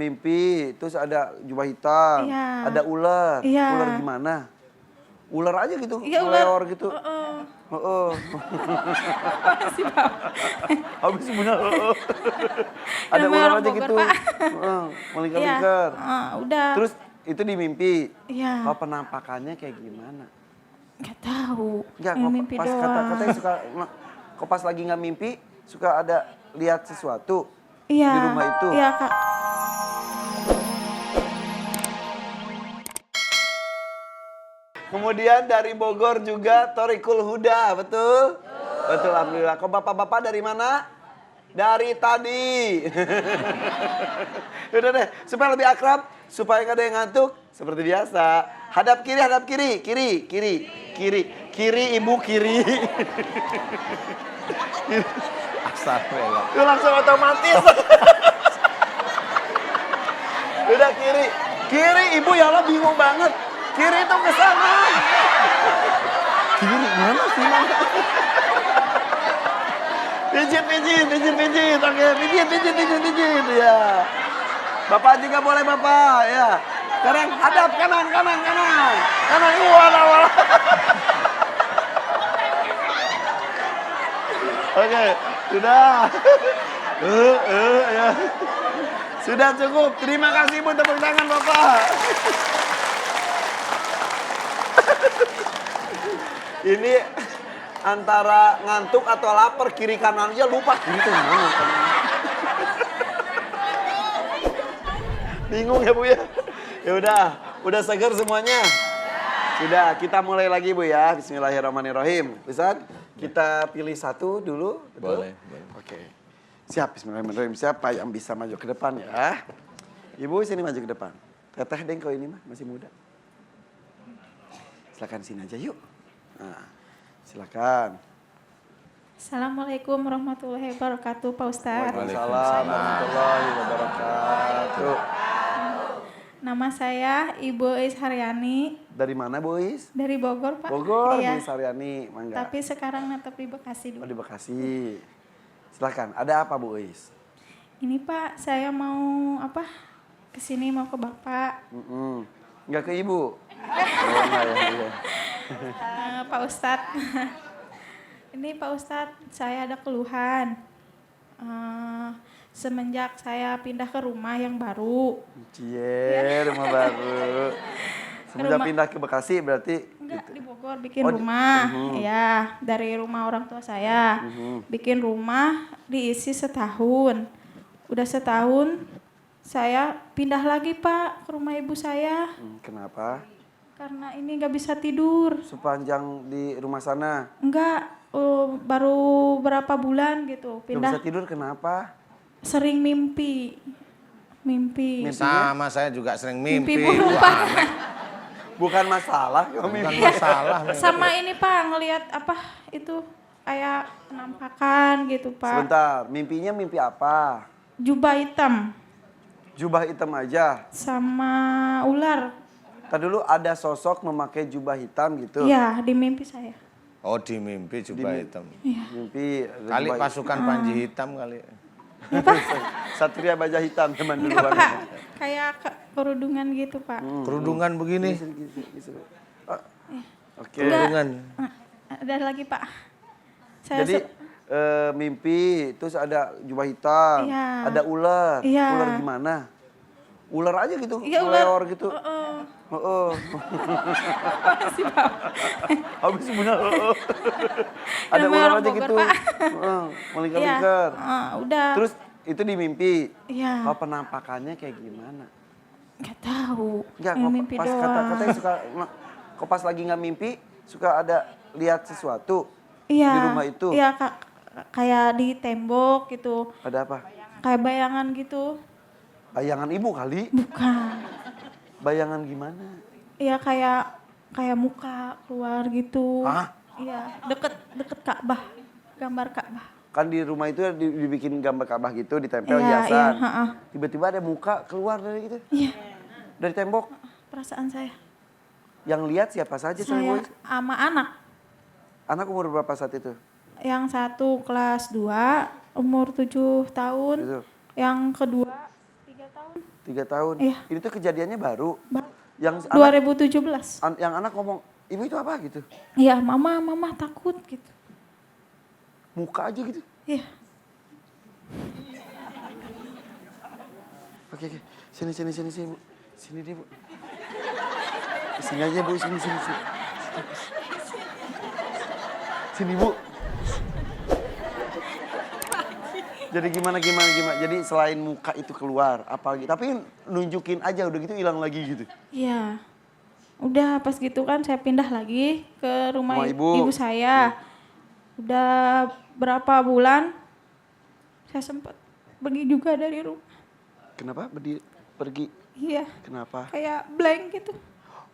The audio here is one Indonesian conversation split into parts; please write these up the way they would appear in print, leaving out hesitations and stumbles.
mimpi, terus ada jubah hitam, Iya. ada ular. Iya. Ular gimana? Ular aja gitu, Iya, ngeleor gitu. Heeh. Heeh. Makasih, Pak. Habis benar. Ada Namanya ular orang aja Bogor, gitu. Pak. Heeh, Iya, melingkar-lingkar. udah. Terus itu di mimpi. Iya. Kalau penampakannya kayak gimana? Nggak tahu. Enggak, Yang kok mimpi pas doang. kata-katanya suka, kok pas lagi nggak mimpi, suka ada lihat sesuatu Iya. di rumah itu. Iya, Kak. Kemudian dari Bogor juga Thoriqul Huda, betul? Betul, alhamdulillah. Kok bapak-bapak dari mana? Dari tadi. Udah deh, supaya lebih akrab, supaya gak ada yang ngantuk, seperti biasa. Hadap kiri, kiri, ibu kiri. Astagfirullah. Itu langsung otomatis. Udah kiri, ibu ya Allah bingung banget. Kiri itu ke sana. Kiri mana sih mana? Pijit. Oke, pijit. Ya. Bapak juga boleh Bapak, ya. Sekarang hadap kanan. Kanan, wala. Oke, sudah. Ya. Sudah cukup. Terima kasih Bu, tepuk tangan Bapak. Ini antara ngantuk atau lapar, kiri kanan aja lupa. Kiri tuh mana? Bingung ya Bu ya? Ya udah seger semuanya? Sudah, kita mulai lagi Bu ya. Bismillahirrahmanirrahim. Ustaz, kita pilih satu dulu. Betul? Boleh. Oke. Siap, bismillahirrahmanirrahim. Siapa yang bisa maju ke depan ya? Ibu sini maju ke depan. Teteh deng kalau ini mah masih muda. Silakan sini aja yuk. Nah, silakan. Assalamualaikum warahmatullahi wabarakatuh, Pak Ustadz. Waalaikumsalam warahmatullahi wabarakatuh. Nama saya Ibu Is Haryani Dari mana Bu Is? dari Bogor, Pak. Bogor, Iya. Bu Saryani, mangga. Tapi sekarang netep di Bekasi Oh, dulu. di Bekasi. Silakan, ada apa Bu Is? Ini Pak, saya mau kesini mau ke Bapak. Enggak ke Ibu? Oh, enggak ya. Iya. Pak Ustadz. Ini Pak Ustadz, saya ada keluhan. Semenjak saya pindah ke rumah yang baru. Cie, rumah baru. Semenjak pindah ke Bekasi berarti? Enggak, di Bogor bikin Oh, rumah. Ya, dari rumah orang tua saya. Bikin rumah diisi setahun. Udah setahun, saya pindah lagi Pak ke rumah ibu saya. Kenapa? Karena ini nggak bisa tidur. Sepanjang di rumah sana? Enggak, baru berapa bulan gitu Nggak pindah. bisa tidur kenapa? Sering mimpi. Sama saya juga sering mimpi. buruk Wah, Pak. Bukan masalah kalau bukan mimpi. masalah. Sama ini Pak, ngelihat itu kayak penampakan gitu Pak. Sebentar, mimpinya mimpi apa? Jubah hitam Jubah hitam aja. sama ular. Tadi dulu ada sosok memakai jubah hitam gitu. Iya, di mimpi saya. Oh, di mimpi jubah hitam. Mimpi ada Kali jubah pasukan Panji Hitam kali. Ya Pak? Satria Baja Hitam teman dulu. Enggak Pak, kayak kerudungan gitu Pak. Kerudungan begini. Oke. Kerudungan. Ada lagi Pak. Saya Jadi mimpi terus ada jubah hitam, Iya. ada ular. Iya. Ular gimana? Ular aja gitu, Iya, ular. ngeleor gitu. Heeh. Makasih Pak. Habis benar. Ada Namanya ular orang aja Bogor, gitu. Pak. Heeh, Iya, melingkar-lingkar. udah. Terus itu di mimpi. Iya. Kalau penampakannya kayak gimana? Nggak tahu. Enggak, Yang kok mimpi pas doang. kata-katanya suka, kok pas lagi nggak mimpi, suka ada lihat sesuatu Iya. di rumah itu. Iya Kak, kayak di tembok gitu. Ada apa? Kayak bayangan gitu. Bayangan ibu kali? Bukan. Bayangan gimana? Iya kayak muka keluar gitu. Hah? Iya, deket Ka'bah. Gambar Ka'bah. Kan di rumah itu dibikin gambar Ka'bah gitu, ditempel Iya, hiasan. heeh. Tiba-tiba ada muka keluar dari gitu. Iya, Dari tembok. perasaan saya. Yang lihat siapa saja Saya Boy? sama anak. Anak umur berapa saat itu? Yang satu kelas 2, umur 7 tahun. Itu. Yang kedua 3 tahun. 3 3 tahun. Iya. Ini tuh kejadiannya baru. Yang 2017. yang anak ngomong, ibu itu apa gitu? Iya, mama takut gitu. Muka aja gitu. Iya. Oke. Sini, Bu. Sini deh, Bu. Sini aja, Bu. Sini. Sini, Bu. Jadi gimana? Jadi selain muka itu keluar, apalagi? Tapi nunjukin aja udah gitu hilang lagi gitu. Iya. Udah pas gitu kan saya pindah lagi ke rumah Rumah ibu. ibu saya. Udah berapa bulan saya sempat pergi juga dari rumah. Kenapa pergi? Iya. Kenapa? Kayak blank gitu.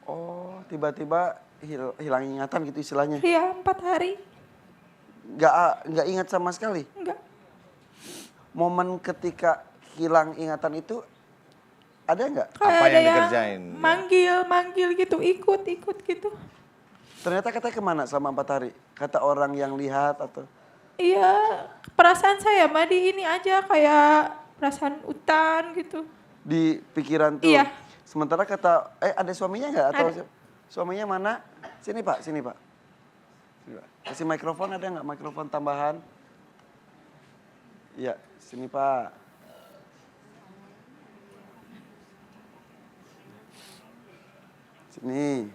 Oh, tiba-tiba hilang ingatan gitu istilahnya. Iya, 4 hari. Nggak ingat sama sekali. Enggak. Momen ketika hilang ingatan itu ada nggak? Kayak Apa ada yang dikerjain? manggil gitu, ikut gitu. Ternyata katanya kemana selama 4 hari? Kata orang yang lihat atau? Iya, perasaan saya mah di ini aja kayak perasaan hutan gitu. Di pikiran tuh. Iya. Sementara kata, ada suaminya nggak? Atau Ada. suaminya mana? Sini Pak. Sini, Pak. Kasih mikrofon, ada nggak mikrofon tambahan? Iya, sini Pak. Sini.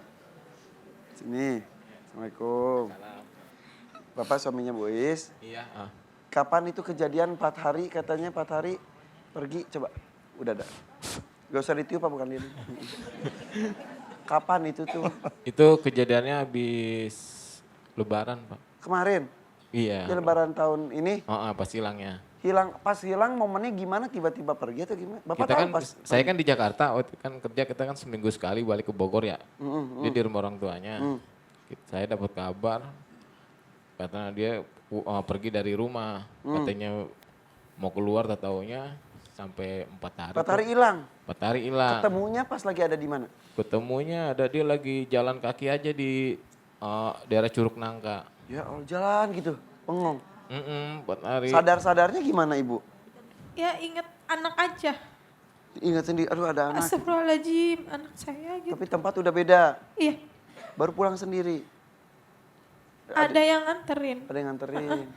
Assalamualaikum. Bapak suaminya Bu Is. Iya. Kapan itu kejadian 4 hari katanya 4 hari pergi coba. Udah ada. Gak usah ditiup Pak bukan ini. Kapan itu tuh? Itu kejadiannya habis Lebaran, Pak. Kemarin? Iya. Di Lebaran tahun ini? Pas hilangnya. Pas hilang momennya gimana tiba-tiba pergi atau gimana? Bapak Kita tahu kan, pas? saya kan di Jakarta, waktu itu kan kerja kita kan seminggu sekali balik ke Bogor ya. Dia di rumah orang tuanya. Saya dapat kabar, katanya dia pergi dari rumah. Katanya mau keluar, tak taunya sampai 4 hari. 4 hari hilang? 4 hari hilang. Ketemunya pas lagi ada di mana? Ketemunya ada dia lagi jalan kaki aja di daerah Curug Nangka. Ya Allah jalan gitu, bengong. 4 hari. Sadar-sadarnya gimana Ibu? Ya inget anak aja. Ingat sendiri, aduh ada anak. Astagfirullahaladzim, anak saya gitu. Tapi tempat udah beda, Iya, baru pulang sendiri. ada yang nganterin. Ada yang nganterin.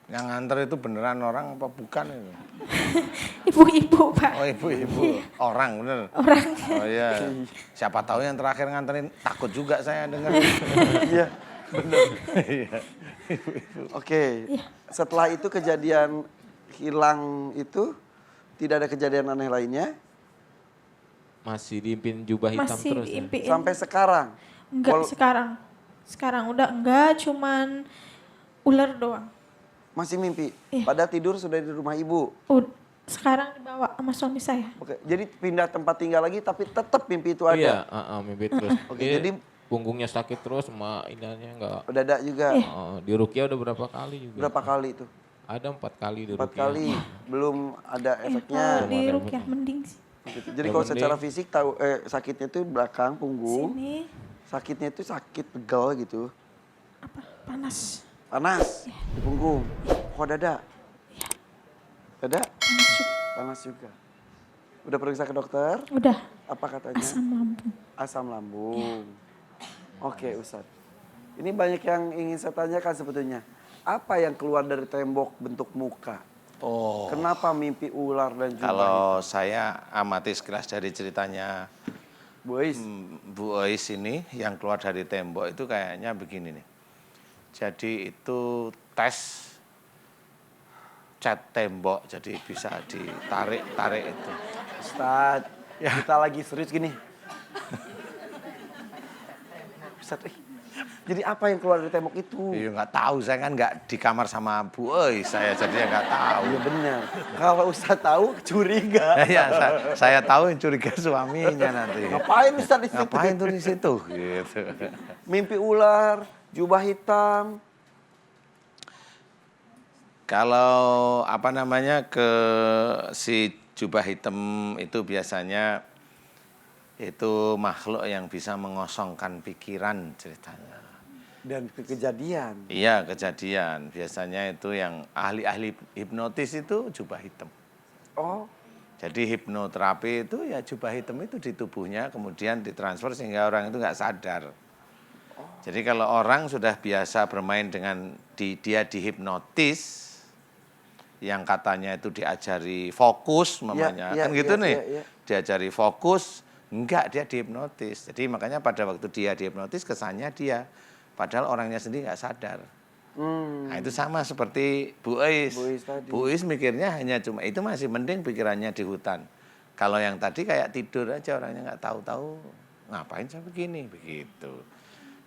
Yang nganter itu beneran orang apa bukan itu? Ibu-ibu, Pak. Oh ibu-ibu, orang bener. Orang. Oh iya, siapa tahu yang terakhir nganterin takut juga saya dengar. Iya, benar. Oke, setelah itu kejadian hilang itu tidak ada kejadian aneh lainnya Masih diimpin jubah hitam Masih terus ya? diimpiin. sampai sekarang. Enggak sekarang. Sekarang udah enggak, cuman ular doang. Masih mimpi. Iya. Padahal tidur sudah di rumah ibu. Sekarang dibawa sama suami saya. Oke, jadi pindah tempat tinggal lagi tapi tetap mimpi itu ada. Iya, mimpi terus. Oke, Dia jadi punggungnya sakit terus sama indahnya enggak. udah ada juga. Di Rukia udah berapa kali juga? Berapa kali itu? Ada 4 kali di 4 Rukia. kali. Belum ada efeknya. Kalau di Rukyah mending sih. Gitu. Jadi kalau secara fisik tahu sakitnya itu belakang punggung. Sini Sakitnya itu sakit pegal gitu. apa? Panas. Panas di punggung. Kok dada? Dada? Panas juga. Udah periksa ke dokter? Udah. Apa katanya? Asam lambung. Asam lambung. Oke, Ustadz. Ini banyak yang ingin saya tanyakan sebetulnya. Apa yang keluar dari tembok bentuk muka? Oh, Kenapa mimpi ular dan jubah kalau saya amati sekilas dari ceritanya Bu Ois? Bu Ois ini yang keluar dari tembok itu kayaknya begini nih. Jadi itu tes cat tembok, jadi bisa ditarik itu. Ustadz, kita lagi serius gini. Ustadz, jadi apa yang keluar dari tembok itu? Iya nggak tahu, saya kan nggak di kamar sama Bu Ois, saya jadinya nggak tahu. Iya benar. Kalau Ustadz tahu, curiga. Ya, saya tahu yang curiga suaminya nanti. Ngapain Ustadz di situ? Ngapain tuh di situ? Gitu. Mimpi ular, jubah hitam. Kalau apa namanya ke si jubah hitam itu biasanya itu makhluk yang bisa mengosongkan pikiran ceritanya. Dan kejadian. Iya kejadian. Biasanya itu yang ahli-ahli hipnotis itu jubah hitam. Oh, Jadi hipnoterapi itu ya jubah hitam itu di tubuhnya kemudian ditransfer sehingga orang itu nggak sadar. Jadi kalau orang sudah biasa bermain dengan dia dihipnotis, yang katanya itu diajari fokus mamanya, kan gitu nih, diajari fokus, enggak dia dihipnotis. Jadi makanya pada waktu dia dihipnotis kesannya dia, padahal orangnya sendiri nggak sadar. Nah itu sama seperti Bu Ois. Bu Ois mikirnya hanya cuma itu masih mending pikirannya di hutan. Kalau yang tadi kayak tidur aja orangnya nggak tahu-tahu ngapain saya begini begitu.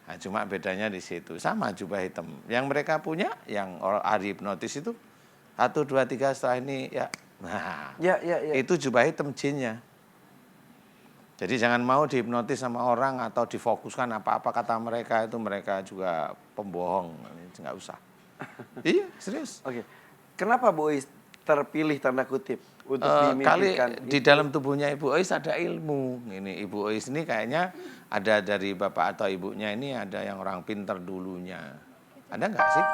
Nah, cuma bedanya di situ. Sama jubah hitam. Yang mereka punya, yang ahli hipnotis itu 1, 2, 3 setelah ini ya. Nah, itu jubah hitam jinnya. Jadi jangan mau dihipnotis sama orang atau difokuskan apa-apa kata mereka itu mereka juga pembohong. Nggak usah. Iya, serius. Oke. Kenapa Bu Ois terpilih tanda kutip untuk Kali dimimpikan di dalam tubuhnya Ibu Ois ada ilmu. Ini Ibu Ois ini kayaknya ada dari bapak atau ibunya ini ada yang orang pintar dulunya. Ada nggak sih?